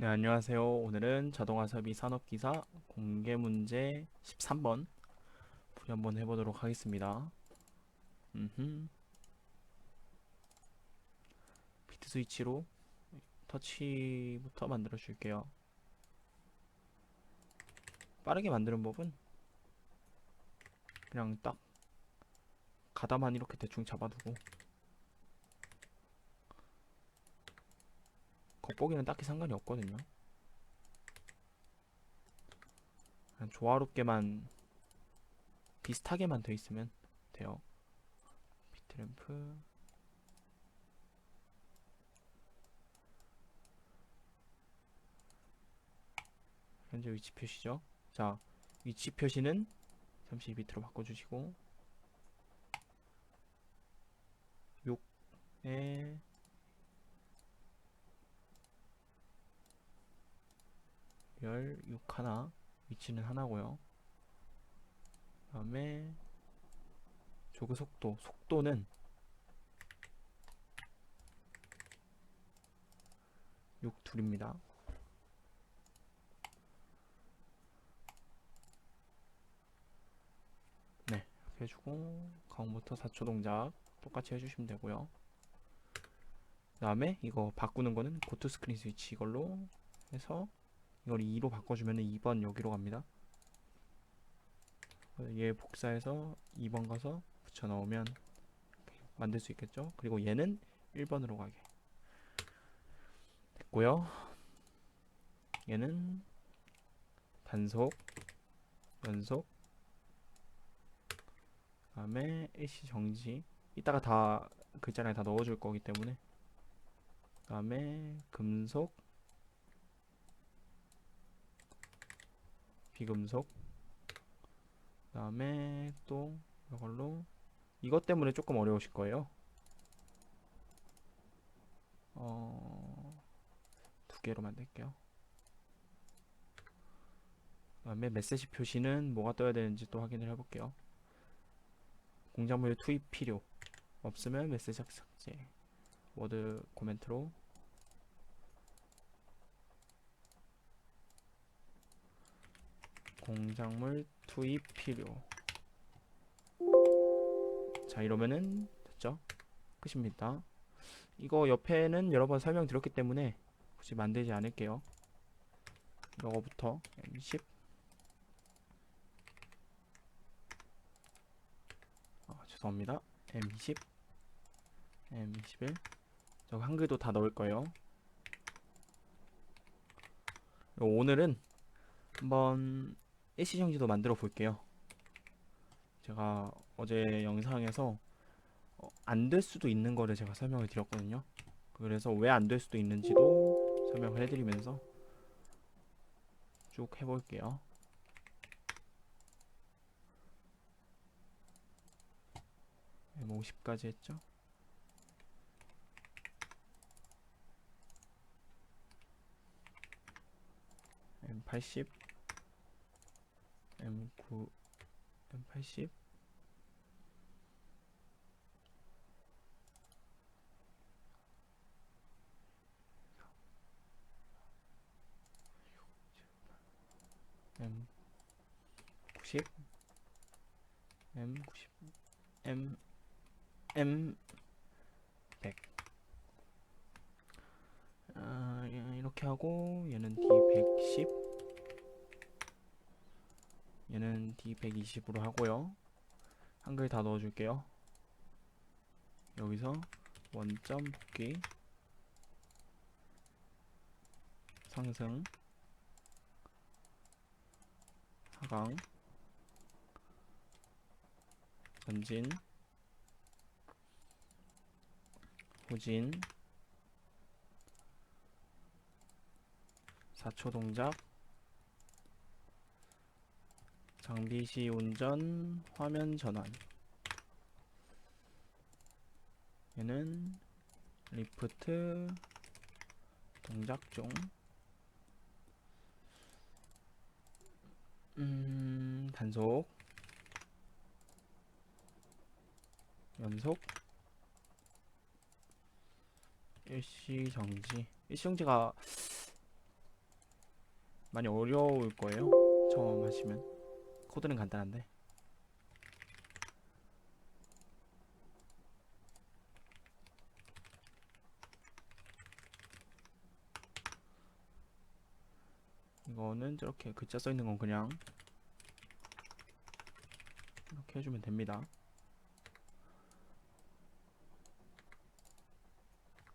네, 안녕하세요. 오늘은 자동화 설비 산업기사 공개 문제 13번 풀이 한번 해보도록 하겠습니다. 비트 스위치로 터치부터 만들어 줄게요. 빠르게 만드는 법은 그냥 딱 가다만 이렇게 대충 잡아두고 겉보기는 딱히 상관이 없거든요. 그냥 조화롭게만 비슷하게만 돼 있으면 돼요. 비트램프 현재 위치 표시죠. 자, 위치 표시는 32비트로 바꿔주시고 6에 16 하나, 위치는 하나고요. 그 다음에 조그 속도는 6 둘입니다. 네, 이렇게 해주고 가운부터 4초 동작 똑같이 해주시면 되고요. 그 다음에 이거 바꾸는 거는 고투 스크린 스위치 이걸로 해서 이걸 2로 바꿔주면 2번 여기로 갑니다. 얘 복사해서 2번 가서 붙여 넣으면 만들 수 있겠죠. 그리고 얘는 1번으로 가게 됐고요. 얘는 단속, 연속, 그 다음에 AC 정지. 이따가 다 글자를 다 넣어줄 거기 때문에. 그 다음에 금속, 비금속, 그 다음에 또 이걸로 이것 때문에 조금 어려우실 거예요. 두 개로 만들게요. 그 다음에 메시지 표시는 뭐가 떠야 되는지 또 확인을 해볼게요. 공작물 투입 필요 없으면 메시지 삭제. 워드 코멘트로 공작물 투입 필요. 자, 이러면은 됐죠? 끝입니다. 이거 옆에는 여러 번 설명드렸기 때문에 굳이 만들지 않을게요. 이거부터 M10, 죄송합니다. M20, M21. 저 한글도 다 넣을 거예요. 오늘은 한번 일시정지도 만들어 볼게요. 제가 어제 영상에서 안 될 수도 있는 거를 제가 설명을 드렸거든요. 그래서 왜 안 될 수도 있는지도 설명을 해드리면서 쭉 해볼게요. M50까지 했죠. M80, M9, M80, M90, M90, M, M100. 이렇게 하고 얘는 D110, 얘는 D120으로 하고요. 한글 다 넣어줄게요. 여기서 원점 복귀, 상승, 하강, 전진, 후진, 4초 동작, 장비 시 운전, 화면 전환. 얘는 리프트, 동작 중, 단속, 연속, 일시정지. 일시정지가 많이 어려울 거예요. 처음 하시면. 코드는 간단한데. 이거는 저렇게 글자 써 있는 건 그냥 이렇게 해주면 됩니다.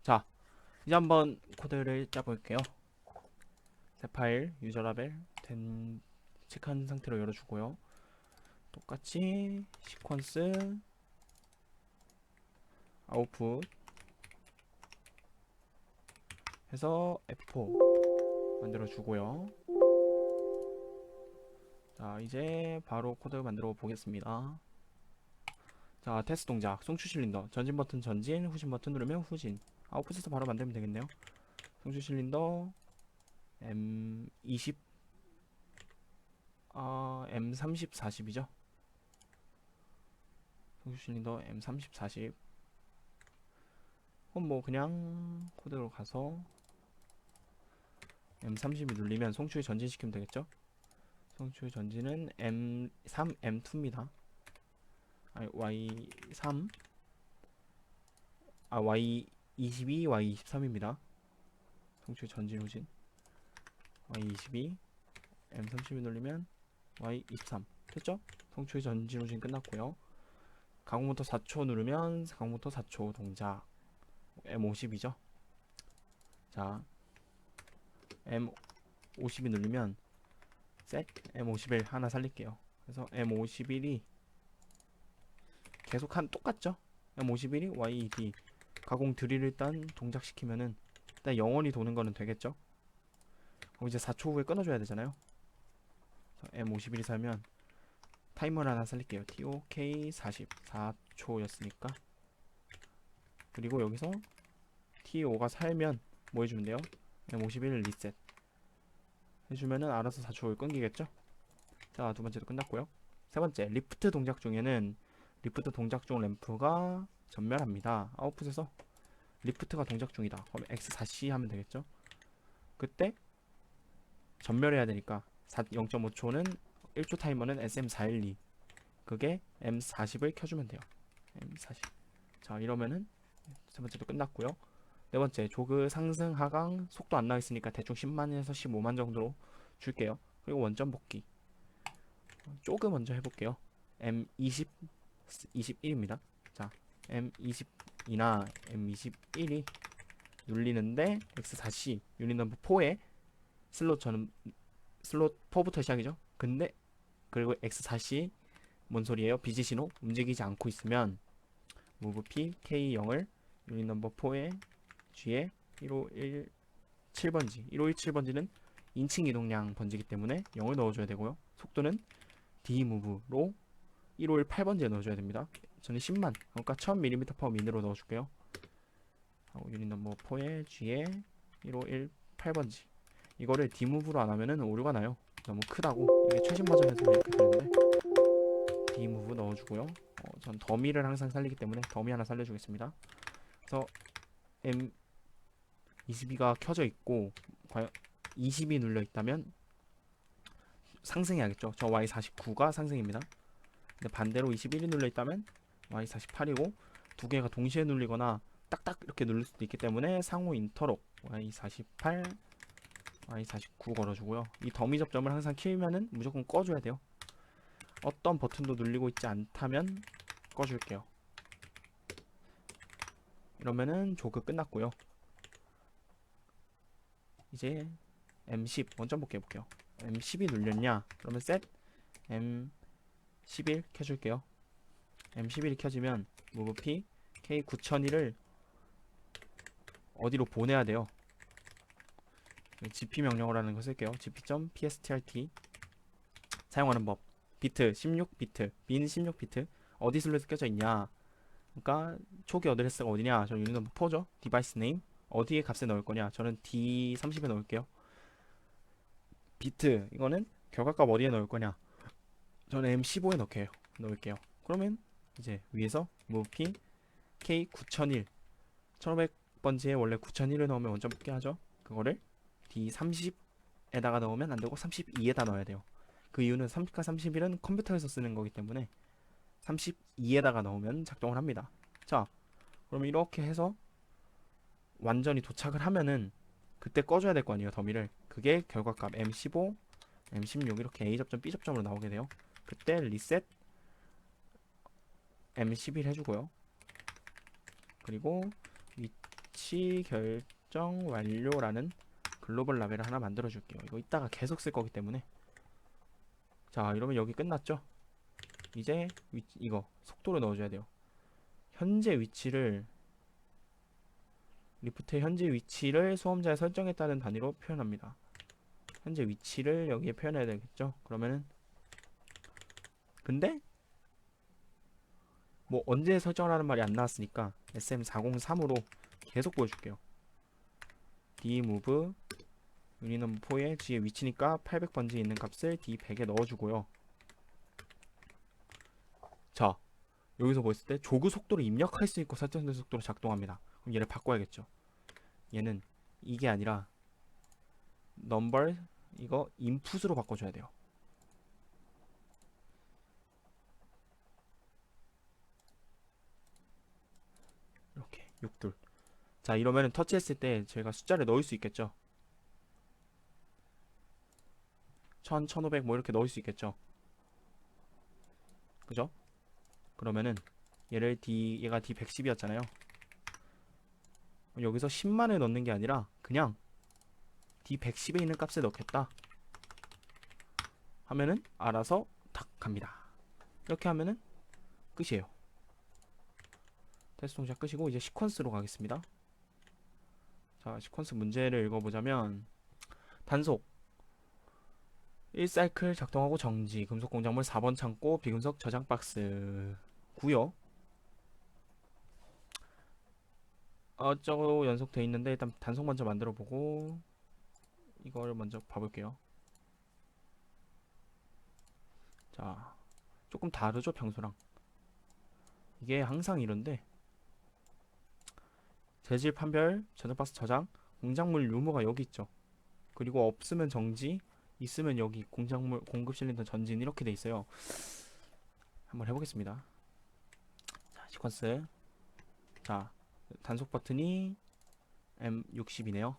자, 이제 한번 코드를 짜볼게요. 새 파일 유저 라벨 된 체크한 상태로 열어주고요. 똑같이 시퀀스 아웃풋 해서 F4 만들어주고요. 자, 이제 바로 코드 만들어 보겠습니다. 자, 테스트 동작 송출 실린더 전진 버튼 전진, 후진 버튼 누르면 후진. 아웃풋에서 바로 만들면 되겠네요. 송출 실린더 M20 M30 40이죠. 송출 실린더 M30 40. 그럼 뭐 그냥 코드로 가서 M30이 눌리면 송출이 전진시키면 되겠죠. 송출 전진은 M3 M2입니다. 아니 Y3 Y22 Y23입니다. 송출 전진 후진 Y22 M30이 눌리면 Y23 됐죠? 송출 전진 후진 끝났고요. 가공부터 4초 누르면 가공부터 4초 동작 M50이죠. 자, M52 누르면 set M51 하나 살릴게요. 그래서 M51이 계속 똑같죠? M51이 YED 가공 드릴을 일단 동작시키면은 일단 영원히 도는 거는 되겠죠? 그럼 이제 4초 후에 끊어줘야 되잖아요. M51이 살면 타이머를 하나 살릴게요. TOK 44초였으니까. 그리고 여기서 TO가 살면 뭐 해주면 돼요? M51 리셋 해주면은 알아서 4초 후에 끊기겠죠? 자, 두 번째도 끝났고요. 세 번째, 리프트 동작 중에는 리프트 동작 중 램프가 전멸합니다. 아웃풋에서 리프트가 동작 중이다. 그럼 X4C 하면 되겠죠? 그때 전멸해야 되니까 0.5초는 1초 타이머는 SM412 그게 M40을 켜주면 돼요. M40. 자, 이러면은 세 번째도 끝났고요. 네 번째, 조그 상승 하강 속도 안 나와 있으니까 대충 10만에서 15만 정도로 줄게요. 그리고 원점 복귀. 조그 먼저 해볼게요. M20 21입니다. 자, M22나 M21이 눌리는데 X4C 유닛 넘버 4에 슬롯 저는 슬롯 4부터 시작이죠. 근데 그리고 X4C 뭔 소리예요? 비지 신호 움직이지 않고 있으면 move P K0을 유닛 넘버 4에 G에 1517번지 1517번지는 인칭 이동량 번지기 때문에 0을 넣어줘야 되고요. 속도는 D move로 1518번지에 넣어줘야 됩니다. 저는 10만 그러니까 1000mm per min으로 넣어줄게요. 하고 유닛 넘버 4에 G에 1518번지 이거를 D모브로 안하면은 오류가 나요. 너무 크다고. 이게 최신 버전에서 이렇게 되는데 D모브 넣어주고요. 전 더미를 항상 살리기 때문에 더미 하나 살려주겠습니다. 그래서 M22가 켜져 있고 과연 20이 눌려 있다면 상승해야겠죠. 저 Y49가 상승입니다. 근데 반대로 21이 눌려 있다면 Y48이고 두 개가 동시에 눌리거나 딱딱 이렇게 누를 수도 있기 때문에 상호 인터록 Y48 Y49 걸어주고요. 이 더미 접점을 항상 키우면은 무조건 꺼줘야 돼요. 어떤 버튼도 눌리고 있지 않다면 꺼줄게요. 이러면은 조그 끝났고요. 이제 M10 원점 복귀 해볼게요. M10이 눌렸냐? 그러면 set M11 켜줄게요. M11이 켜지면 move P K9001을 어디로 보내야 돼요? gp 명령어를 하는 거 쓸게요. gp.pstrt 사용하는 법 비트 16비트 빈 16비트 어디 슬롯에 껴져 있냐. 그러니까 초기 어드레스가 어디냐. 저는 유닛 넘버 4죠. 디바이스 네임 어디에 값에 넣을 거냐. 저는 D30에 넣을게요. 비트 이거는 결과값 어디에 넣을 거냐. 저는 M15에 넣을게요. 그러면 이제 위에서 move p K9001 1500번지에 원래 9001을 넣으면 원점 복귀 하죠. 그거를 D30 30에다가 넣으면 안 되고 32에다 넣어야 돼요. 그 이유는 30과 31은 컴퓨터에서 쓰는 거기 때문에 32에다가 넣으면 작동을 합니다. 자, 그러면 이렇게 해서 완전히 도착을 하면은 그때 꺼줘야 될 거 아니에요, 더미를. 그게 결과값 M15, M16 이렇게 A 접점, B 접점으로 나오게 돼요. 그때 리셋 M11 해주고요. 그리고 위치 결정 완료라는 글로벌 라벨을 하나 만들어 줄게요. 이거 이따가 계속 쓸 거기 때문에. 자, 이러면 여기 끝났죠? 이제 이거 속도를 넣어줘야 돼요. 현재 위치를 리프트의 현재 위치를 수험자의 설정에 따른 단위로 표현합니다. 현재 위치를 여기에 표현해야 되겠죠? 그러면은 근데 뭐 언제 설정을 하는 말이 안 나왔으니까 SM403으로 계속 보여줄게요. dmove 유닛넘버 4에 G의 위치니까 800번지에 있는 값을 D100에 넣어주고요. 자, 여기서 보였을 때 조그 속도를 입력할 수 있고 설정된 속도로 작동합니다. 그럼 얘를 바꿔야겠죠. 얘는 이게 아니라 number 이거 input으로 바꿔줘야 돼요. 이렇게 6둘. 자, 이러면은 터치했을 때 제가 숫자를 넣을 수 있겠죠. 1000, 1500 뭐 이렇게 넣을 수 있겠죠. 그죠? 그러면은 얘가 D110이었잖아요. 여기서 10만을 넣는 게 아니라 그냥 D110에 있는 값을 넣겠다 하면은 알아서 탁 갑니다. 이렇게 하면은 끝이에요. 테스트 동작 끝이고 이제 시퀀스로 가겠습니다. 자, 시퀀스 문제를 읽어보자면 단속 1사이클 작동하고 정지 금속 공작물 4번 창고 비금속 저장 박스 구요. 저거 연속돼 있는데 일단 단속 먼저 만들어 보고 이걸 먼저 봐볼게요. 자, 조금 다르죠 평소랑. 이게 항상 이런데 재질 판별 저장 박스 저장 공작물 유무가 여기 있죠. 그리고 없으면 정지 있으면 여기 공작물 공급 실린더 전진 이렇게 돼 있어요. 한번 해보겠습니다. 자, 시퀀스. 자, 단속 버튼이 M60이네요.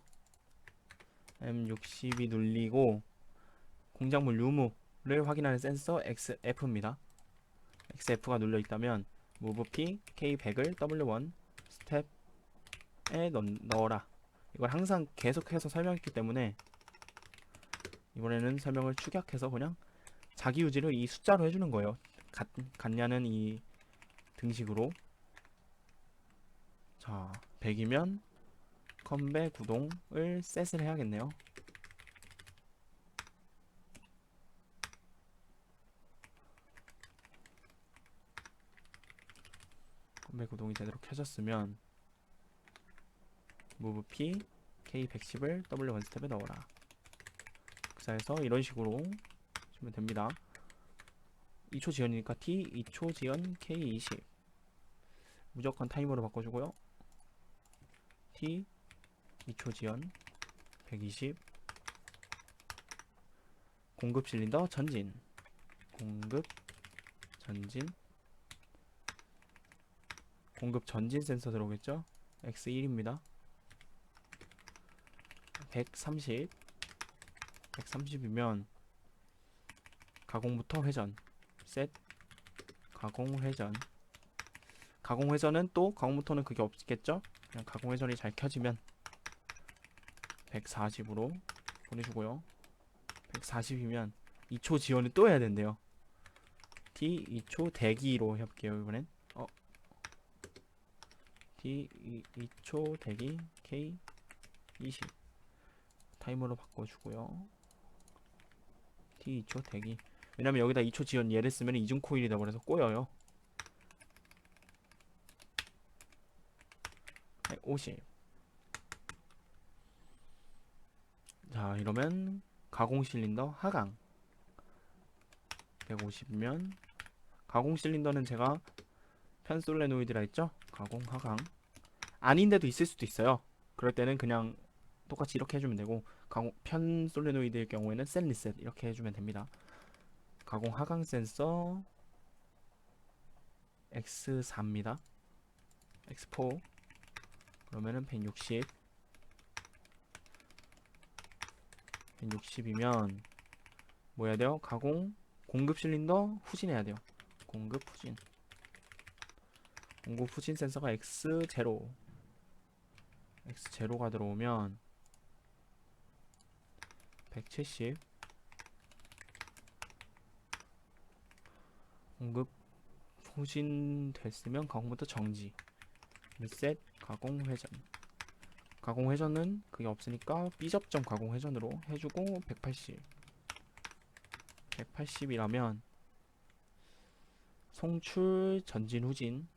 M60이 눌리고 공작물 유무를 확인하는 센서 XF입니다. XF가 눌려 있다면 move P K100을 W1 스텝에 넣어라. 이걸 항상 계속해서 설명했기 때문에 이번에는 설명을 축약해서 그냥 자기 유지를 이 숫자로 해주는 거예요. 같냐는 이 등식으로. 자, 100이면 컴배 구동을 셋을 해야겠네요. 컴배 구동이 제대로 켜졌으면 move P K110을 W1 스텝에 넣어라. 그래서 이런 식으로 하시면 됩니다. 2초 지연이니까 T 2초 지연 K20 무조건 타이머로 바꿔주고요. T 2초 지연 120 공급 실린더 전진 공급 전진 공급 전진 센서 들어오겠죠? X1입니다. 130이면 가공부터 회전 셋 가공 회전 가공 회전은 또 가공부터는 그게 없겠죠? 그냥 가공 회전이 잘 켜지면 140으로 보내주고요. 140이면 2초 지연을 또 해야 된대요. T 2초 대기로 해볼게요. 이번엔 T 2초 대기 K 20 타이머로 바꿔주고요. T 2초 대기. 왜냐면 여기다 2초 지연 얘를 쓰면 이중 코일이 돼버려서 꼬여요. 50. 자, 이러면 가공 실린더 하강 150이면 가공 실린더는 제가 편솔레노이드라 했죠? 가공 하강 아닌데도 있을 수도 있어요. 그럴 때는 그냥 똑같이 이렇게 해주면 되고, 가공 편 솔리노이드일 경우에는 셋 리셋 이렇게 해주면 됩니다. 가공 하강 센서 X4입니다. X4 그러면은 160이면 뭐 해야 돼요? 가공 공급 실린더 후진해야 돼요. 공급 후진 센서가 X0가 들어오면 170 공급 후진 됐으면 가공부터 정지 리셋 가공 회전. 가공 회전은 그게 없으니까 B접점 가공 회전으로 해주고 180이라면 송출 전진 후진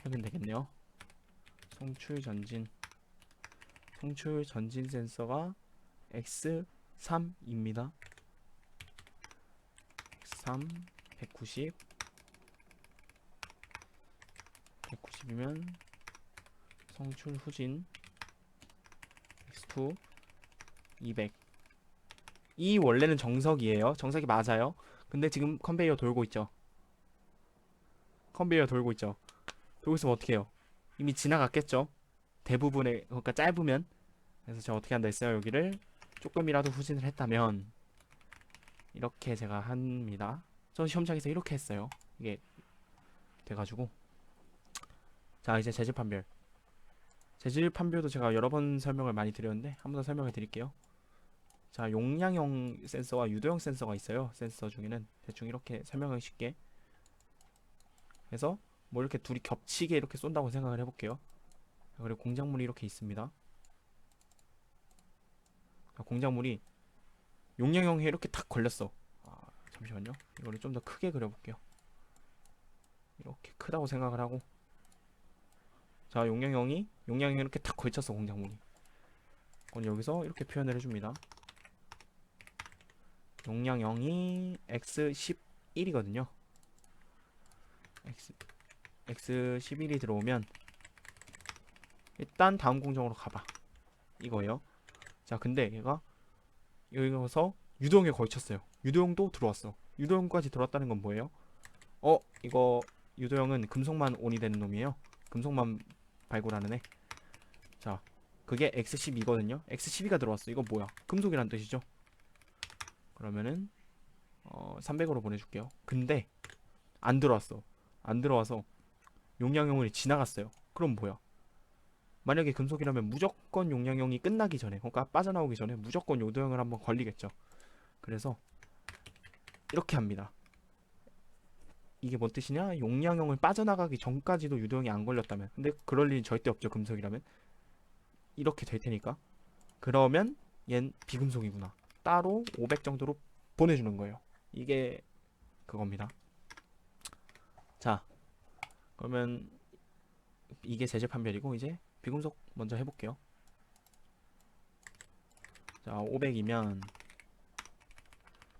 하면 되겠네요. 송출 전진 센서가 X3입니다. X3 190이면 송출 후진 X2 200. 이 원래는 정석이에요. 정석이 맞아요. 근데 지금 컨베이어 돌고 있죠. 돌고 있으면 어떻게 해요? 이미 지나갔겠죠. 대부분의, 그러니까 짧으면. 그래서 제가 어떻게 한다 했어요? 여기를 조금이라도 후진을 했다면 이렇게 제가 합니다. 저 시험장에서 이렇게 했어요. 이게 돼가지고. 자, 이제 재질 판별도 제가 여러 번 설명을 많이 드렸는데 한 번 더 설명해 드릴게요. 자, 용량형 센서와 유도형 센서가 있어요. 센서 중에는 대충 이렇게 설명하기 쉽게 해서 뭐 이렇게 둘이 겹치게 이렇게 쏜다고 생각을 해볼게요. 그리고 공작물이 이렇게 있습니다. 자, 공작물이 용량형에 이렇게 탁 걸렸어. 잠시만요. 이거를 좀 더 크게 그려볼게요. 이렇게 크다고 생각을 하고, 자, 용량형이 이렇게 탁 걸쳤어. 공작물이. 그럼 여기서 이렇게 표현을 해줍니다. 용량형이 X11이거든요. X11이 들어오면 일단 다음 공정으로 가봐. 이거예요. 자, 근데 얘가 여기서 유도형에 걸쳤어요. 유도형도 들어왔어. 유도형까지 들어왔다는 건 뭐예요? 이거 유도형은 금속만 온이 되는 놈이에요. 금속만 발굴하는 애. 자, 그게 X12거든요. X12가 들어왔어. 이거 뭐야? 금속이란 뜻이죠. 그러면은 300으로 보내줄게요. 근데 안 들어와서 용량형을 지나갔어요. 그럼 뭐야? 만약에 금속이라면 무조건 용량형이 끝나기 전에, 그러니까 빠져나오기 전에 무조건 유도형을 한번 걸리겠죠. 그래서 이렇게 합니다. 이게 뭔 뜻이냐? 용량형을 빠져나가기 전까지도 유도형이 안 걸렸다면, 근데 그럴 일은 절대 없죠. 금속이라면 이렇게 될 테니까. 그러면 얜 비금속이구나. 따로 500 정도로 보내주는 거예요. 이게 그겁니다. 자, 그러면 이게 재질 판별이고, 이제 비금속 먼저 해볼게요. 자, 500이면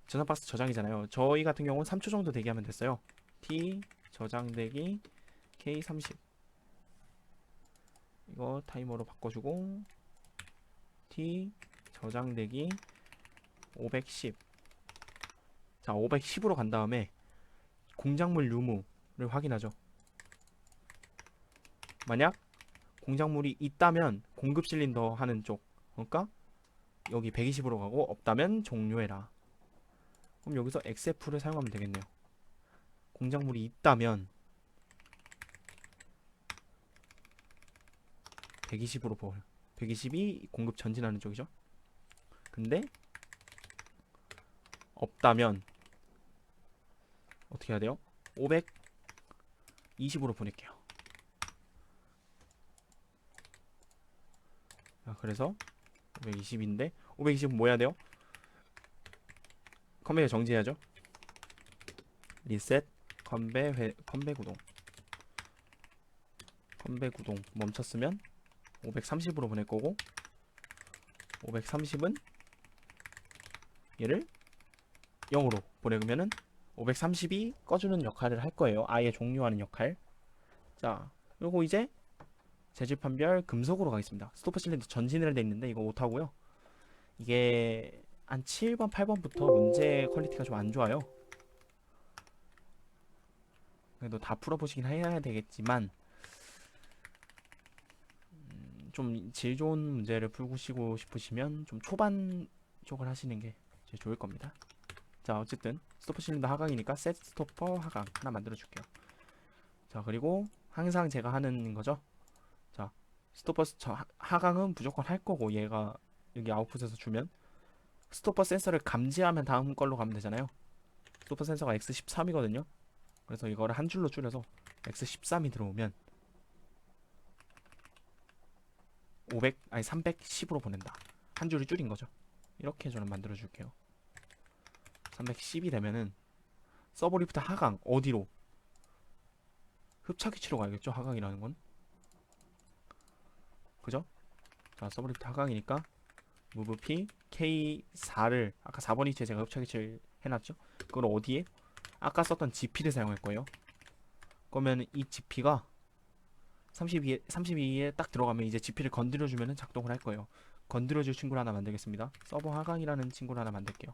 전산박스 저장이잖아요. 저희 같은 경우는 3초 정도 대기하면 됐어요. T 저장대기 K30 이거 타이머로 바꿔주고, T 저장대기 510. 자, 510으로 간 다음에 공작물 유무를 확인하죠. 만약 공작물이 있다면 공급 실린더 하는 쪽, 그러니까 여기 120으로 가고, 없다면 종료해라. 그럼 여기서 XF를 사용하면 되겠네요. 공작물이 있다면 120으로 보여. 120이 공급 전진하는 쪽이죠. 근데 없다면 어떻게 해야 돼요? 520으로 보낼게요. 자, 그래서 520인데 520은 뭐 해야 돼요? 컨베이어 정지해야죠. 리셋 컨베 구동. 컨베 구동 멈췄으면 530으로 보낼 거고, 530은 얘를 0으로 보내면은 530이 꺼주는 역할을 할 거예요. 아예 종료하는 역할. 자, 요거 이제 재질 판별 금속으로 가겠습니다. 스토퍼 실린더 전진을 돼 있는데 이거 못하고요. 이게 한 7번, 8번부터 문제 퀄리티가 좀 안 좋아요. 그래도 다 풀어보시긴 해야 되겠지만 좀 질 좋은 문제를 풀고 싶으시면 좀 초반 쪽을 하시는 게 제일 좋을 겁니다. 자, 어쨌든 스토퍼 실린더 하강이니까 셋 스토퍼 하강 하나 만들어 줄게요. 자, 그리고 항상 제가 하는 거죠. 자, 스토퍼 하강은 무조건 할 거고, 얘가 여기 아웃풋에서 주면 스토퍼 센서를 감지하면 다음 걸로 가면 되잖아요. 스토퍼 센서가 X13이거든요. 그래서 이거를 한 줄로 줄여서 X13이 들어오면 500 아니 310으로 보낸다. 한 줄이 줄인 거죠. 이렇게 저는 만들어 줄게요. 310이 되면은 서브리프트 하강 어디로? 흡착 위치로 가야겠죠. 하강이라는 건. 그죠? 자, 서브리프트 하강이니까 move p k4를 아까 4번 위치에 제가 흡착 위치를 해놨죠. 그걸 어디에? 아까 썼던 gp를 사용할 거예요. 그러면 이 gp가 32에 딱 들어가면 이제 gp를 건드려주면 작동을 할 거예요. 건드려줄 친구를 하나 만들겠습니다. 서버 하강이라는 친구를 하나 만들게요.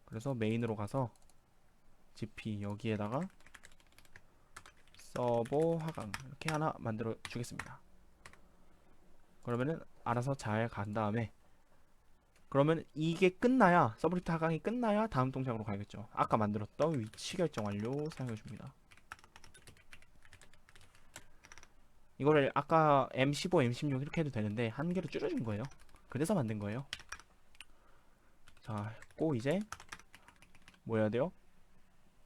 그래서 메인으로 가서 gp 여기에다가 서버 하강 이렇게 하나 만들어 주겠습니다. 그러면은 알아서 잘 간 다음에 그러면 이게 끝나야 서브리프트 하강이 끝나야 다음 동작으로 가야겠죠. 아까 만들었던 위치 결정 완료 사용해 줍니다. 이거를 아까 M15, M16 이렇게 해도 되는데 한 개로 줄여준 거예요. 그래서 만든 거예요. 자, 했고 이제 뭐 해야 돼요?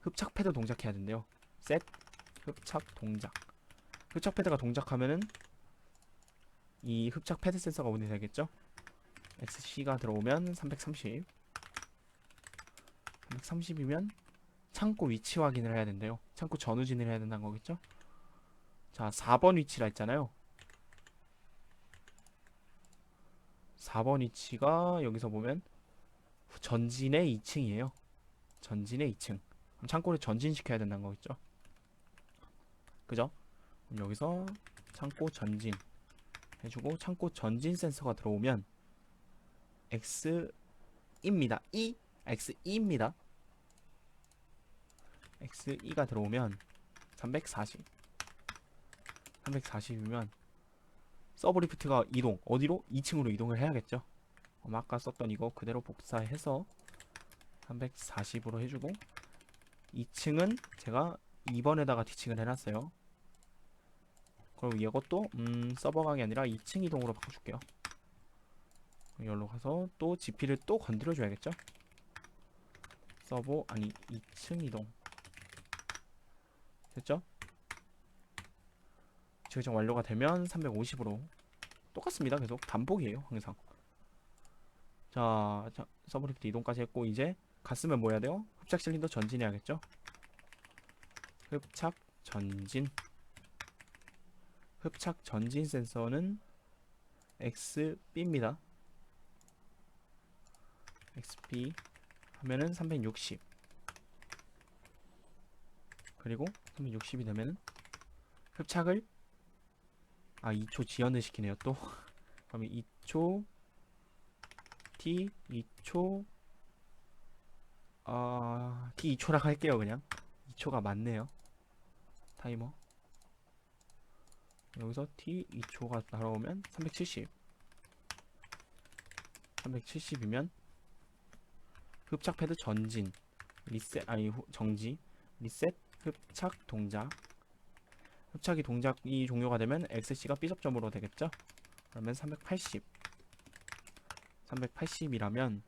흡착 패드 동작해야 된대요. 셋 흡착 동작. 흡착 패드가 동작하면은 이 흡착 패드 센서가 온이 되겠죠? XC가 들어오면 330. 330이면 창고 위치 확인을 해야 된대요. 창고 전후진을 해야 된다는 거겠죠? 자, 4번 위치라 했잖아요. 4번 위치가 여기서 보면 전진의 2층이에요. 전진의 2층. 그럼 창고를 전진시켜야 된다는 거겠죠? 그죠? 그럼 여기서 창고 전진 해주고 창고 전진 센서가 들어오면 X입니다. X2입니다. X2가 들어오면 340. 340이면 서브리프트가 이동 어디로? 2층으로 이동을 해야겠죠. 아까 썼던 이거 그대로 복사해서 340으로 해주고 2층은 제가 2번에다가 뒤층을 해놨어요. 그럼 이것도 서버강이 아니라 2층 이동으로 바꿔줄게요. 여기로 가서 또 GP를 또 건드려줘야겠죠. 서버 아니 2층 이동 됐죠? 지정 완료가 되면 350으로 똑같습니다. 계속 반복이에요 항상. 자, 서브리프트 이동까지 했고 이제 갔으면 뭐 해야 돼요? 흡착 실린더 전진해야겠죠? 흡착 전진. 흡착 전진 센서는 XB입니다. XB 하면은 360. 그리고 360이 되면은 흡착을 2초 지연을 시키네요 또. 그러면 2초 T 2초 T 2초라고 할게요. 그냥 2초가 맞네요. 타이머 여기서 T 2초가 날아오면 370. 370이면 흡착 패드 전진 리셋 정지 리셋 흡착 동작. 흡착이 동작이 종료가 되면 XC가 B접점으로 되겠죠. 그러면 380. 380이라면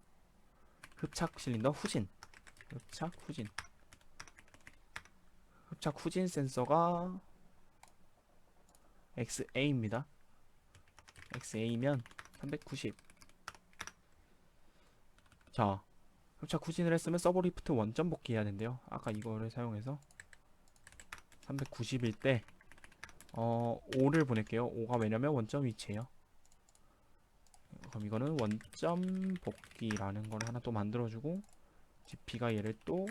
흡착 실린더 후진. 흡착 후진. 흡착 후진 센서가 XA입니다. XA면 390. 자, 흡착 후진을 했으면 서브리프트 원점 복귀해야 된대요. 아까 이거를 사용해서 390일 때 5를 보낼게요. 5가 왜냐면 원점 위치에요. 그럼 이거는 원점 복귀라는 걸 하나 또 만들어주고 GP가 얘를 또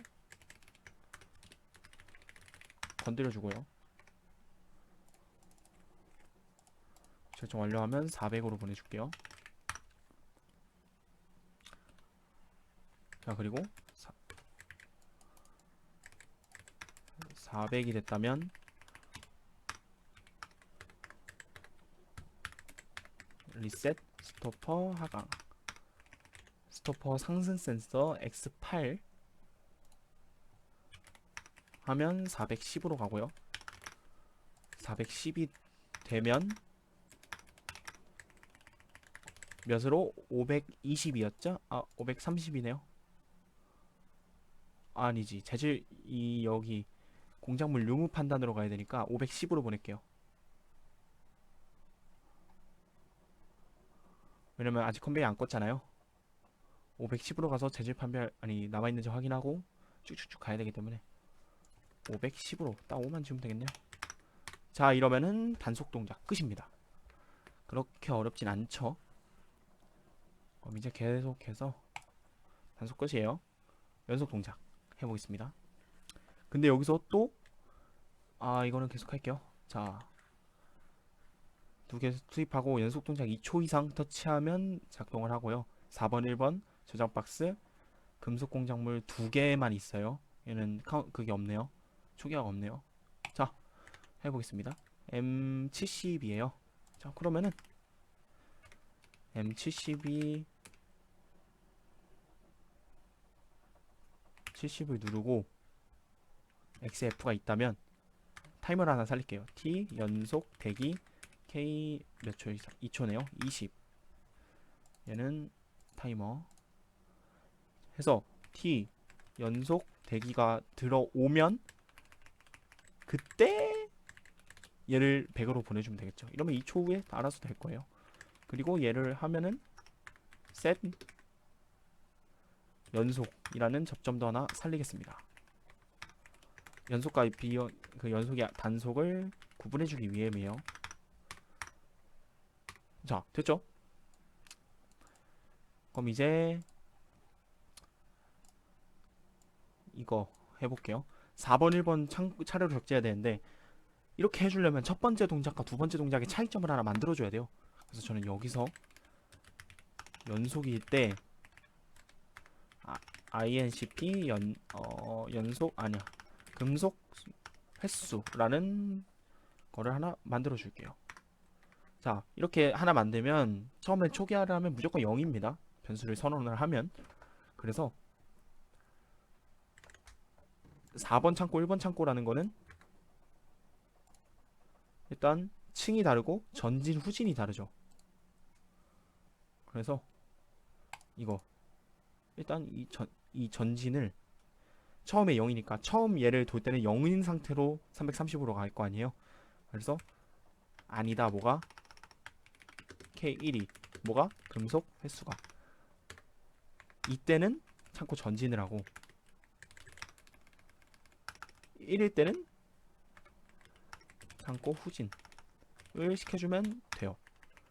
건드려주고요. 결정 완료하면 400으로 보내줄게요. 자, 그리고 400이 됐다면 리셋 스토퍼 하강, 스토퍼 상승 센서 X8 하면 410으로 가고요. 410이 되면 몇으로? 520이었죠? 아, 530이네요. 아니지. 재질 이 여기 공작물 유무 판단으로 가야 되니까 510으로 보낼게요. 왜냐면 아직 컨베이어 안 껐잖아요. 510으로 가서 재질 판별 아니 남아있는지 확인하고 쭉쭉쭉 가야 되기 때문에 510으로 딱 5만 주면 되겠네요. 자, 이러면은 단속 동작 끝입니다. 그렇게 어렵진 않죠. 그럼 이제 계속해서 단속 끝이에요. 연속 동작 해보겠습니다. 근데 여기서 또 이거는 계속 할게요. 자, 두 개 투입하고 연속 동작 2초 이상 터치하면 작동을 하고요. 4번 1번 저장 박스 금속 공작물 두 개만 있어요. 얘는 그게 없네요. 초기화가 없네요. 자, 해보겠습니다. M70이에요. 자, 그러면은 M72 70을 누르고 XF가 있다면 타이머를 하나 살릴게요. T 연속 대기 K 몇 초 이상 2초네요. 20. 얘는 타이머 해서 T 연속 대기가 들어오면 그때 얘를 100으로 보내주면 되겠죠. 이러면 2초 후에 알아서 될 거예요. 그리고 얘를 하면은 set 연속이라는 접점도 하나 살리겠습니다. 연속과 그 연속의 단속을 구분해주기 위함이에요. 자, 됐죠? 그럼 이제 이거 해볼게요. 4번 1번 차례로 적재해야 되는데 이렇게 해주려면 첫 번째 동작과 두 번째 동작의 차이점을 하나 만들어줘야 돼요. 그래서 저는 여기서 연속일 때 INCP 연속 아니야 금속 횟수라는 거를 하나 만들어 줄게요. 자, 이렇게 하나 만들면 처음에 초기화를 하면 무조건 0입니다. 변수를 선언을 하면. 그래서 4번 창고 1번 창고라는 거는 일단 층이 다르고 전진 후진이 다르죠. 그래서 이거 일단 이 전진을 처음에 0이니까 처음 얘를 돌 때는 0인 상태로 330으로 갈 거 아니에요. 그래서 아니다 뭐가 K1이 뭐가 금속 횟수가 이때는 창고 전진을 하고 1일 때는 창고 후진을 시켜주면 돼요.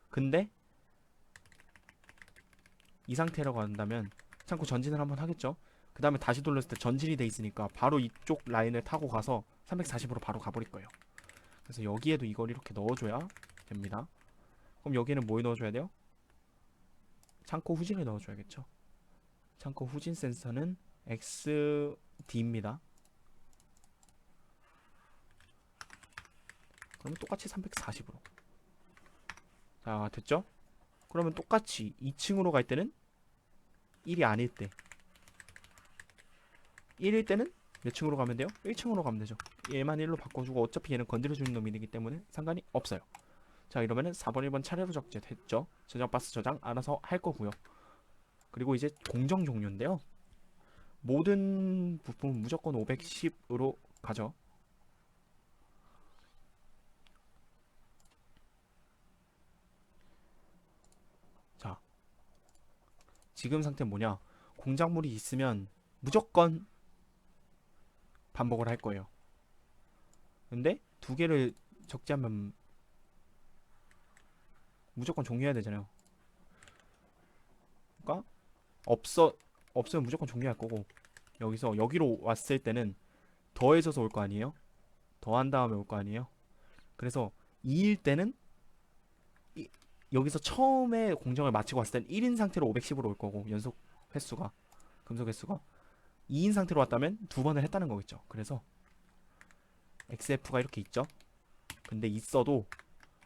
근데 이 상태라고 한다면 창고 전진을 한번 하겠죠. 그 다음에 다시 돌렸을 때 전진이 돼 있으니까 바로 이쪽 라인을 타고 가서 340으로 바로 가버릴 거예요. 그래서 여기에도 이걸 이렇게 넣어줘야 됩니다. 그럼 여기는 뭘 넣어줘야 돼요? 창고 후진을 넣어줘야겠죠. 창고 후진 센서는 XD입니다. 그러면 똑같이 340으로. 자, 됐죠? 그러면 똑같이 2층으로 갈 때는 1이 아닐 때 1일 때는 몇 층으로 가면 돼요? 1층으로 가면 되죠. 얘만 1로 바꿔주고 어차피 얘는 건드려주는 놈이기 때문에 상관이 없어요. 자, 이러면은 4번 1번 차례로 적재 됐죠. 저장 박스 저장 알아서 할 거고요. 그리고 이제 공정 종료인데요. 모든 부품 무조건 510으로 가죠. 자, 지금 상태는 뭐냐? 공작물이 있으면 무조건 반복을 할 거예요. 근데 두 개를 적재하면 무조건 종료해야 되잖아요. 그러니까 없으면 무조건 종료할 거고 여기서 여기로 왔을 때는 더해져서 올 거 아니에요? 더한 다음에 올 거 아니에요? 그래서 2일 때는 여기서 처음에 공정을 마치고 왔을 땐 1인 상태로 510으로 올 거고 연속 횟수가 금속 횟수가 2인 상태로 왔다면 두 번을 했다는 거겠죠. 그래서 XF가 이렇게 있죠. 근데 있어도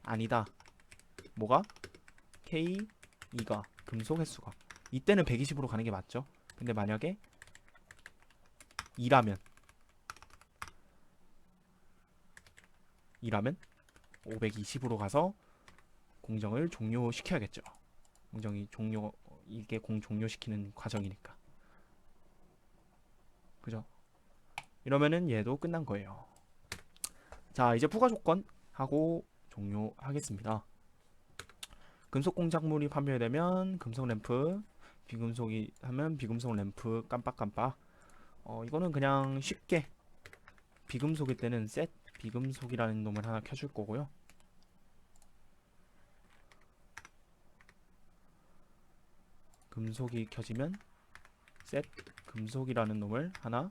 아니다. 뭐가? K2가 금속 횟수가 이때는 120으로 가는 게 맞죠. 근데 만약에 2라면 520으로 가서 공정을 종료시켜야겠죠. 공정이 종료 이게 공 종료시키는 과정이니까. 그죠? 이러면은 얘도 끝난 거예요. 자, 이제 부가 조건 하고 종료하겠습니다. 금속 공작물이 판별되면 금속 램프, 비금속이 하면 비금속 램프 깜빡깜빡. 이거는 그냥 쉽게 비금속일 때는 셋 비금속이라는 놈을 하나 켜줄 거고요. 금속이 켜지면 셋 금속이라는 놈을 하나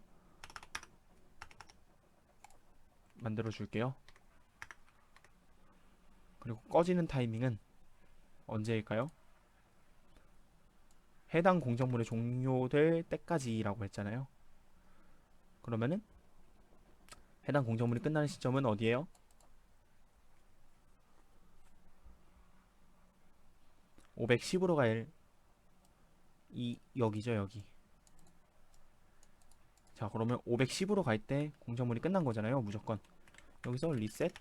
만들어 줄게요. 그리고 꺼지는 타이밍은 언제일까요? 해당 공작물이 종료될 때까지라고 했잖아요. 그러면은 해당 공작물이 끝나는 시점은 어디예요? 510으로 갈 여기죠, 여기. 자, 그러면 510으로 갈 때 공작물이 끝난 거잖아요, 무조건. 여기서 리셋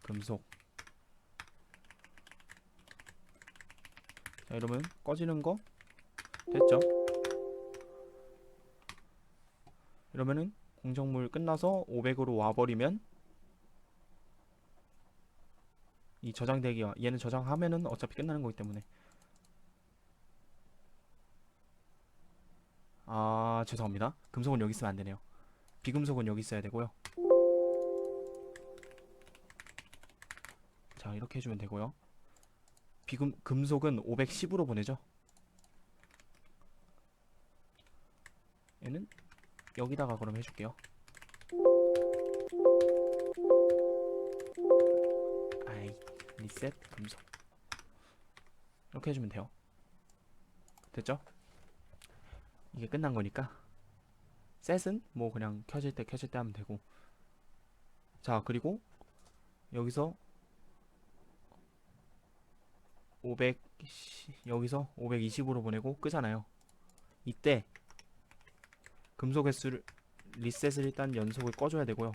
금속. 자, 이러면 꺼지는 거 됐죠? 이러면은 공작물 끝나서 500으로 와버리면 이 저장되기와 얘는 저장하면은 어차피 끝나는 거기 때문에 아 죄송합니다. 금속은 여기 있으면 안 되네요. 비금속은 여기 있어야 되고요. 자 이렇게 해주면 되고요. 금속은 510으로 보내죠. 얘는 여기다가 그럼 해줄게요. 아이 리셋 금속 이렇게 해주면 돼요. 됐죠? 이게 끝난 거니까 셋은 뭐 그냥 켜질 때 하면 되고. 자 그리고 여기서 500 여기서 520으로 보내고 끄잖아요. 이때 금속 횟수를 리셋을 일단 연속을 꺼줘야 되고요.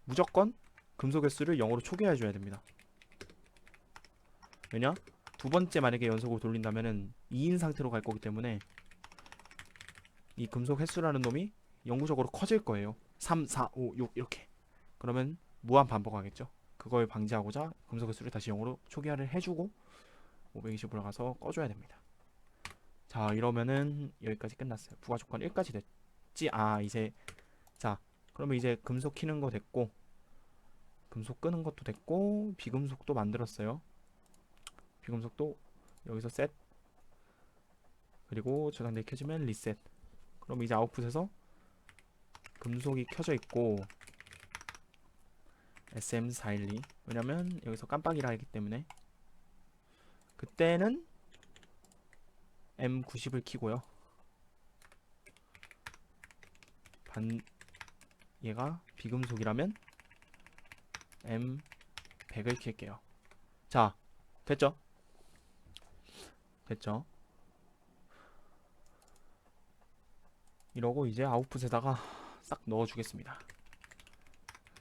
무조건 금속 횟수를 0으로 초기화해 줘야 됩니다. 왜냐? 두 번째 만약에 연속으로 돌린다면은 2인 상태로 갈 거기 때문에 이 금속 횟수라는 놈이 영구적으로 커질 거예요. 3, 4, 5, 6 이렇게. 그러면 무한 반복하겠죠. 그걸 방지하고자 금속 횟수를 다시 0으로 초기화를 해주고 520으로 가서 꺼줘야 됩니다. 자 이러면은 여기까지 끝났어요. 부가 조건 1까지 됐지. 아 이제 자 그러면 이제 금속 키는 거 됐고 금속 끄는 것도 됐고 비금속도 만들었어요. 비금속도 여기서 셋 그리고 저장대 켜지면 리셋. 그럼 이제 아웃풋에서 금속이 켜져 있고 SM412 왜냐면 여기서 깜빡이라 하기 때문에 그때는 M90을 키고요. 얘가 비금속이라면 M100을 킬게요. 자 됐죠? 됐죠? 이러고 이제 아웃풋에다가 싹 넣어주겠습니다.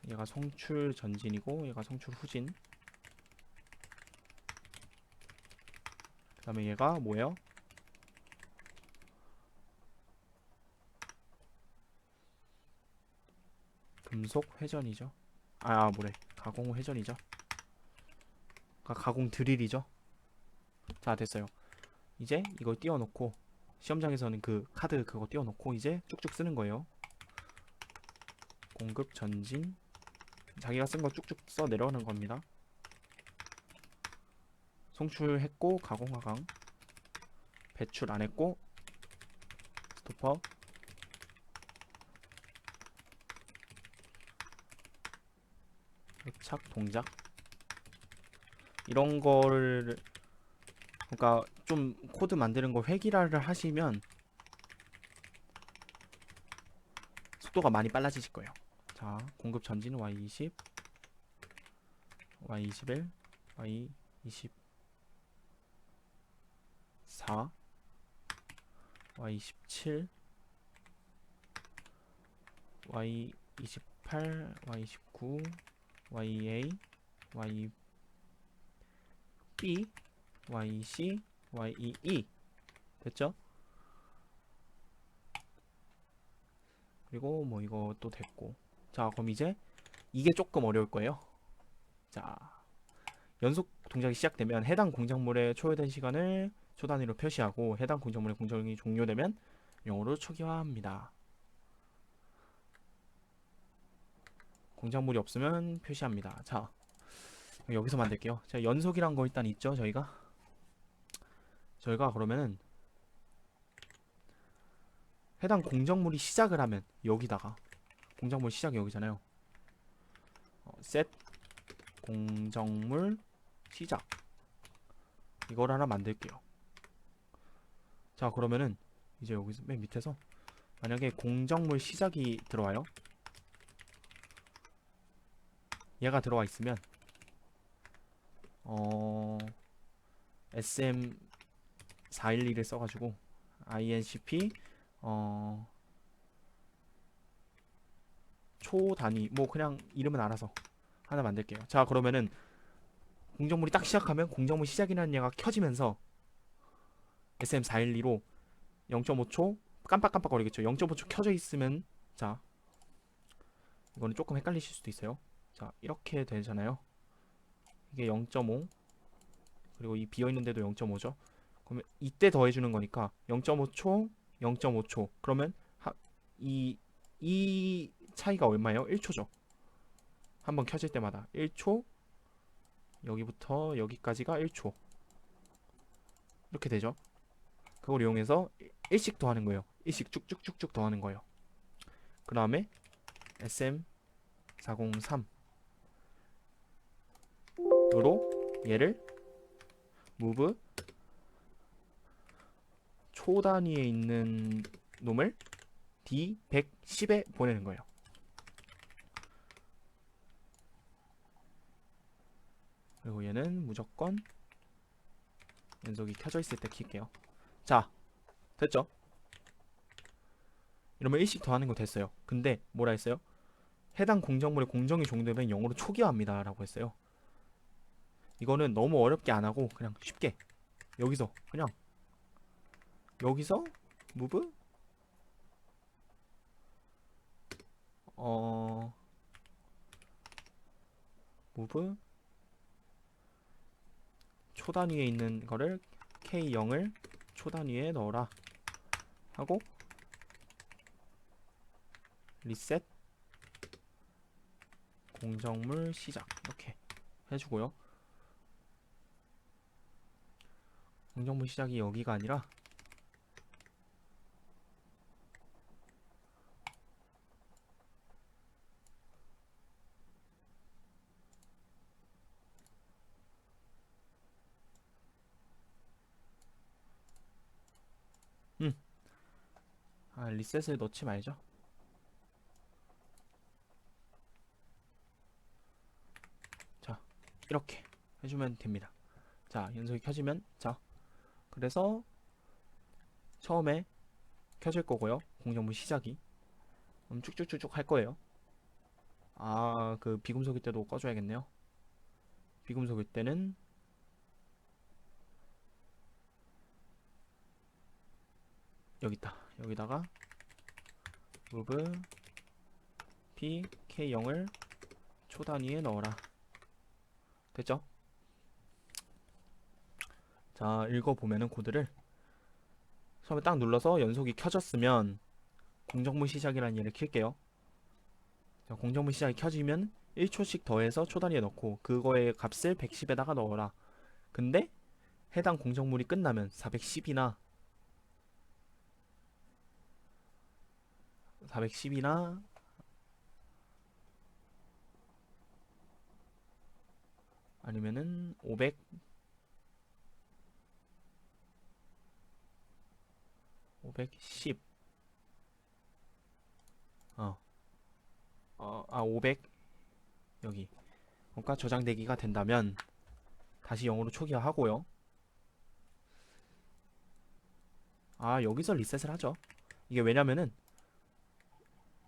얘가 송출 전진이고 얘가 송출 후진. 그 다음에 얘가 뭐예요? 금속 회전이죠. 아 뭐래 가공 회전이죠. 가공 드릴이죠. 자 됐어요. 이제 이걸 띄워놓고 시험장에서는 그 카드 그거 띄워놓고 이제 쭉쭉 쓰는 거예요. 공급 전진 자기가 쓴 거 쭉쭉 써 내려가는 겁니다. 송출했고 가공 하강 배출 안 했고 스토퍼 도착 동작 이런 거를 그러니까 좀 코드 만드는 거 획일화를 하시면 속도가 많이 빨라지실 거예요. 자, 공급 전진 Y20, Y21, Y24, Y17, Y28, Y19, YA, YB, YC, YEE 됐죠? 그리고 뭐 이것도 됐고. 자, 그럼 이제 이게 조금 어려울 거예요. 자, 연속 동작이 시작되면 해당 공작물의 초회된 시간을 초 단위로 표시하고 해당 공작물의 공정이 종료되면 0으로 초기화합니다. 공작물이 없으면 표시합니다. 자, 여기서 만들게요. 자, 연속이란 거 일단 있죠, 저희가 그러면은 해당 공작물이 시작을 하면 여기다가 공작물 시작이 여기잖아요. set 공작물 시작 이걸 하나 만들게요. 자, 그러면은 이제 여기서 맨 밑에서 만약에 공작물 시작이 들어와요. 얘가 들어와 있으면 SM412를 써가지고 INCP 초 단위 뭐 그냥 이름은 알아서 하나 만들게요. 자, 그러면은 공작물이 딱 시작하면 공작물 시작이라는 얘가 켜지면서 SM412로 0.5초 깜빡깜빡거리겠죠. 0.5초 켜져 있으면 자, 이거는 조금 헷갈리실 수도 있어요. 자, 이렇게 되잖아요. 이게 0.5 그리고 이 비어있는데도 0.5죠. 그러면 이때 더해주는 거니까 0.5초 0.5초 그러면 이 차이가 얼마예요? 1초죠. 한번 켜질 때마다 1초 여기부터 여기까지가 1초 이렇게 되죠. 그걸 이용해서 1씩 더하는 거예요. 1씩 쭉쭉쭉쭉 더하는 거예요. 그 다음에 SM403으로 얘를 move 초 단위에 있는 놈을 D110에 보내는 거예요. 그리고 얘는 무조건 연속이 켜져 있을 때 킬게요. 자, 됐죠? 이러면 1씩 더하는 거 됐어요. 근데 뭐라 했어요? 해당 공정물의 공정이 종료되면 0으로 초기화합니다 라고 했어요. 이거는 너무 어렵게 안 하고 그냥 쉽게 여기서 그냥 여기서 move move 초 단위에 있는 거를 K0을 초 단위에 넣어라 하고 리셋 공정물 시작 이렇게 해주고요. 공정물 시작이 여기가 아니라 리셋을 넣지 말죠. 자, 이렇게 해주면 됩니다. 자, 연속이 켜지면 자, 그래서 처음에 켜질 거고요. 공정물 시작이 쭉쭉쭉쭉 할 거예요. 아, 그 비금속일 때도 꺼줘야겠네요. 비금속일 때는 여기 있다. 여기다가 move p k0을 초 단위에 넣어라. 됐죠? 자, 읽어보면은 코드를 처음에 딱 눌러서 연속이 켜졌으면 공정물 시작이라는 얘를 킬게요. 자, 공정물 시작이 켜지면 1초씩 더해서 초 단위에 넣고 그거의 값을 110에다가 넣어라. 근데 해당 공정물이 끝나면 410이나 410이나 아니면은 500 510 500 여기. 그러니까 저장되기가 된다면 다시 0으로 초기화하고요. 여기서 리셋을 하죠. 이게 왜냐면은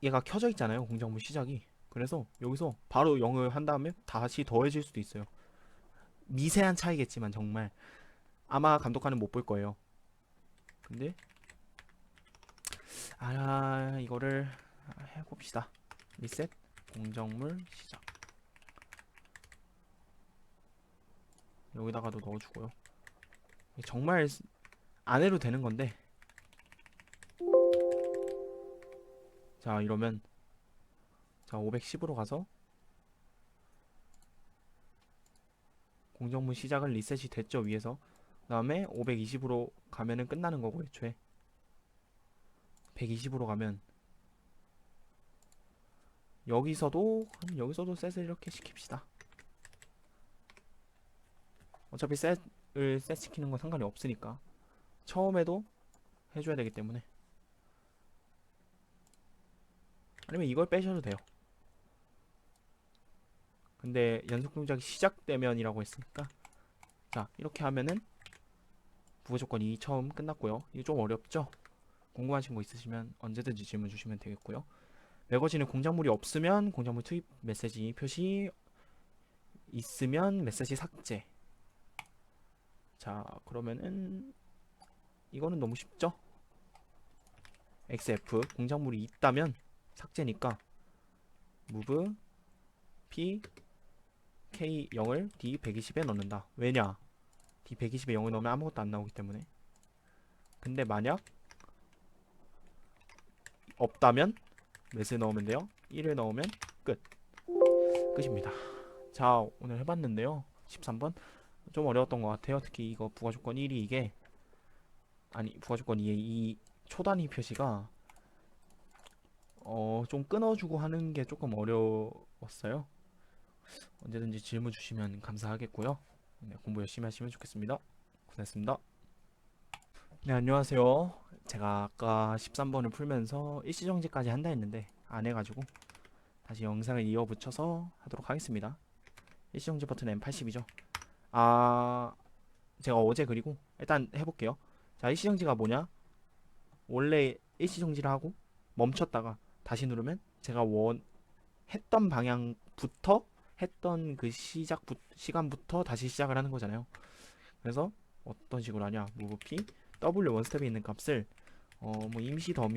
얘가 켜져 있잖아요, 공작물 시작이. 그래서 여기서 바로 0을 한 다음에 다시 더해질 수도 있어요. 미세한 차이겠지만 정말 아마 감독관은 못 볼 거예요. 근데 이거를 해봅시다. 리셋 공작물 시작. 여기다가도 넣어주고요. 정말 안 해도 되는 건데. 자, 이러면 자 510으로 가서 공정문 시작은 리셋이 됐죠, 위에서. 그 다음에 520으로 가면은 끝나는 거고, 애초에 120으로 가면 여기서도 셋을 이렇게 시킵시다. 어차피 셋을 셋 시키는 건 상관이 없으니까 처음에도 해줘야 되기 때문에. 아니면 이걸 빼셔도 돼요. 근데 연속 동작이 시작되면이라고 했으니까 자, 이렇게 하면은 부호 조건 2 처음 끝났고요. 이게 좀 어렵죠? 궁금하신 거 있으시면 언제든지 질문 주시면 되겠고요. 매거진에 공작물이 없으면 공작물 투입 메시지 표시, 있으면 메시지 삭제. 자, 그러면은 이거는 너무 쉽죠? XF 공작물이 있다면 삭제니까 move p k 0을 d 120에 넣는다. 왜냐? d 120에 0을 넣으면 아무것도 안 나오기 때문에. 근데 만약 없다면 몇을 넣으면 돼요? 1을 넣으면 끝입니다. 자, 오늘 해봤는데요. 13번 좀 어려웠던 것 같아요. 특히 이거 부가조건 1이 이게 부가조건 2의 이 초단위 표시가 좀 끊어주고 하는 게 조금 어려웠어요. 언제든지 질문 주시면 감사하겠고요. 네, 공부 열심히 하시면 좋겠습니다. 고생했습니다. 네, 안녕하세요. 제가 아까 13번을 풀면서 일시정지까지 한다 했는데 안 해가지고 다시 영상을 이어붙여서 하도록 하겠습니다. 일시정지 버튼 M80이죠. 제가 어제 그리고 일단 해볼게요. 자, 일시정지가 뭐냐? 원래 일시정지를 하고 멈췄다가 다시 누르면 제가 했던 방향부터 했던 그 시간부터 다시 시작을 하는 거잖아요. 그래서 어떤 식으로 하냐? move p w 원스텝에 있는 값을 뭐 임시 값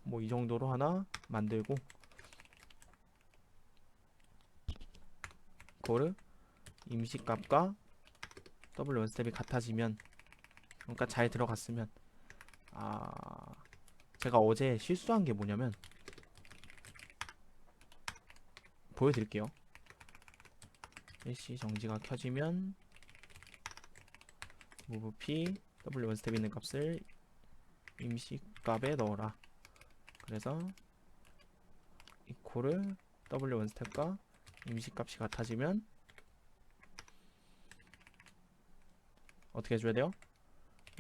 뭐 이 정도로 하나 만들고 그거를 임시 값과 w 원스텝이 같아지면, 그러니까 잘 들어갔으면, 제가 어제 실수한 게 뭐냐면 보여드릴게요. 일시 정지가 켜지면 move p w 원스텝에 있는 값을 임시 값에 넣어라. 그래서 이코를 w 원스텝과 임시 값이 같아지면 어떻게 해줘야 돼요?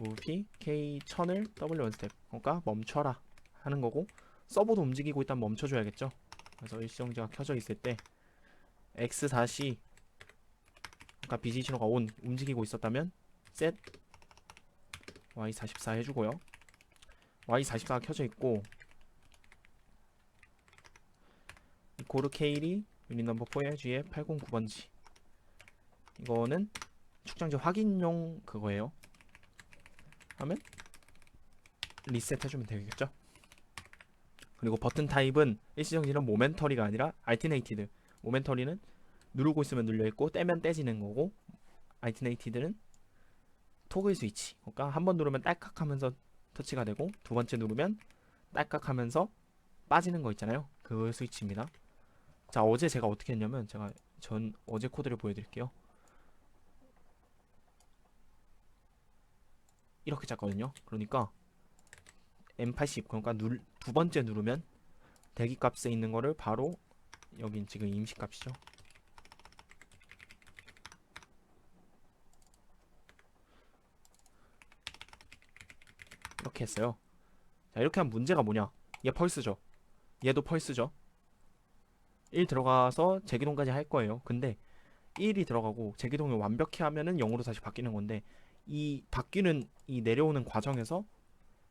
move p k 1000을 w 원스텝, 그러니까 멈춰라 하는 거고, 서버도 움직이고 있다면 멈춰줘야겠죠. 그래서 일시정지가 켜져 있을 때 x4시, 그러니까 BG 신호가 온 움직이고 있었다면 set y44 해주고요. y44가 켜져 있고 이코르 K1이 유닛 넘버 4의 G에 809번지. 이거는 축장지 확인용 그거예요. 하면 리셋 해주면 되겠죠. 그리고 버튼 타입은 일시정지는 모멘터리가 아니라 알티네이티드. 모멘터리는 누르고 있으면 눌려있고 떼면 떼지는 거고, 알티네이티드는 토글 스위치. 그러니까 한 번 누르면 딸깍 하면서 터치가 되고 두 번째 누르면 딸깍 하면서 빠지는 거 있잖아요. 그 스위치입니다. 자, 어제 제가 어떻게 했냐면 어제 코드를 보여드릴게요. 이렇게 짰거든요. 그러니까 M80, 그러니까 두 번째 누르면 대기 값에 있는 거를 바로 여긴 지금 임시값이죠. 이렇게 했어요. 자, 이렇게 하면 문제가 뭐냐? 얘 펄스죠. 얘도 펄스죠. 1 들어가서 제기동까지 할 거예요. 근데 1이 들어가고 제기동을 완벽히 하면은 0으로 다시 바뀌는 건데, 이 바뀌는 이 내려오는 과정에서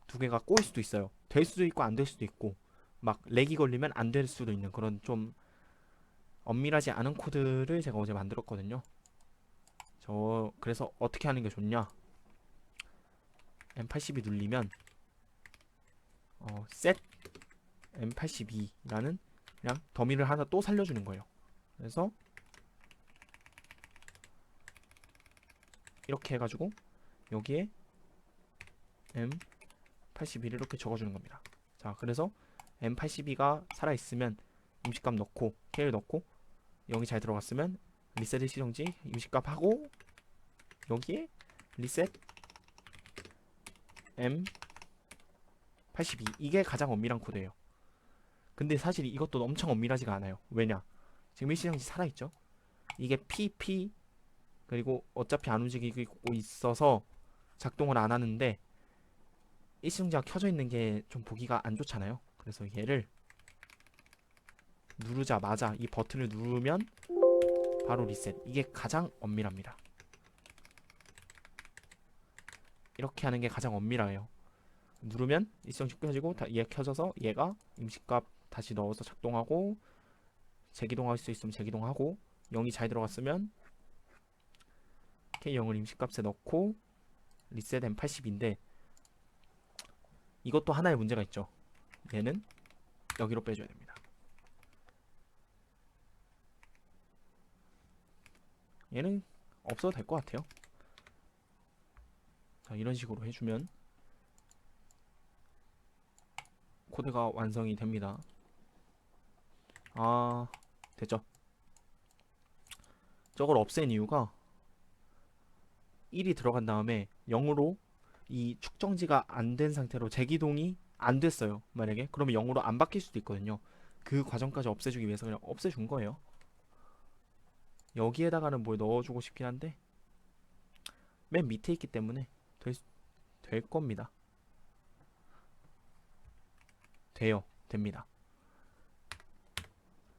두 개가 꼬일 수도 있어요. 될 수도 있고 안 될 수도 있고, 막 렉이 걸리면 안 될 수도 있는 그런 좀 엄밀하지 않은 코드를 제가 어제 만들었거든요. 그래서 어떻게 하는 게 좋냐? M82 눌리면 set M82라는 그냥 더미를 하나 또 살려주는 거예요. 그래서 이렇게 해가지고 여기에 M82를 이렇게 적어주는 겁니다. 자, 그래서 M82가 살아있으면 임시값 넣고 K를 넣고, 0이 잘 들어갔으면 리셋 일시정지 임시값 하고, 여기에 리셋 M82, 이게 가장 엄밀한 코드예요. 근데 사실 이것도 엄청 엄밀하지가 않아요. 왜냐? 지금 일시정지 살아있죠? 이게 PP, 그리고 어차피 안 움직이고 있어서 작동을 안 하는데, 일시정지가 켜져 있는 게 좀 보기가 안 좋잖아요. 그래서 얘를 누르자마자 이 버튼을 누르면 바로 리셋. 이게 가장 엄밀합니다. 이렇게 하는 게 가장 엄밀해요. 누르면 일시정지 켜지고 얘 켜져서 얘가 임시값 다시 넣어서 작동하고, 재기동할 수 있으면 재기동하고, 0이 잘 들어갔으면 K0을 임시값에 넣고 리셋 M80인데, 이것도 하나의 문제가 있죠. 얘는 여기로 빼줘야 됩니다. 얘는 없어도 될 것 같아요. 자, 이런 식으로 해주면 코드가 완성이 됩니다. 아, 됐죠. 저걸 없앤 이유가 1이 들어간 다음에 0으로 이 축정지가 안 된 상태로 재기동이 안 됐어요. 만약에 그러면 0으로 안 바뀔 수도 있거든요. 그 과정까지 없애주기 위해서 그냥 없애준 거예요. 여기에다가는 뭘 넣어주고 싶긴 한데 맨 밑에 있기 때문에 될 겁니다. 됩니다.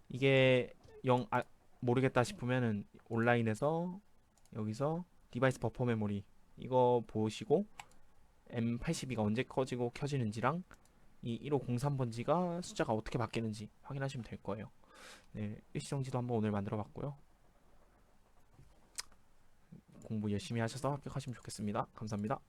이게 모르겠다 싶으면은 온라인에서 여기서 디바이스 버퍼 메모리 이거 보시고, M82가 언제 꺼지고 켜지는지랑 이 1503번지가 숫자가 어떻게 바뀌는지 확인하시면 될 거예요. 네, 일시정지도 한번 오늘 만들어 봤고요. 공부 열심히 하셔서 합격하시면 좋겠습니다. 감사합니다.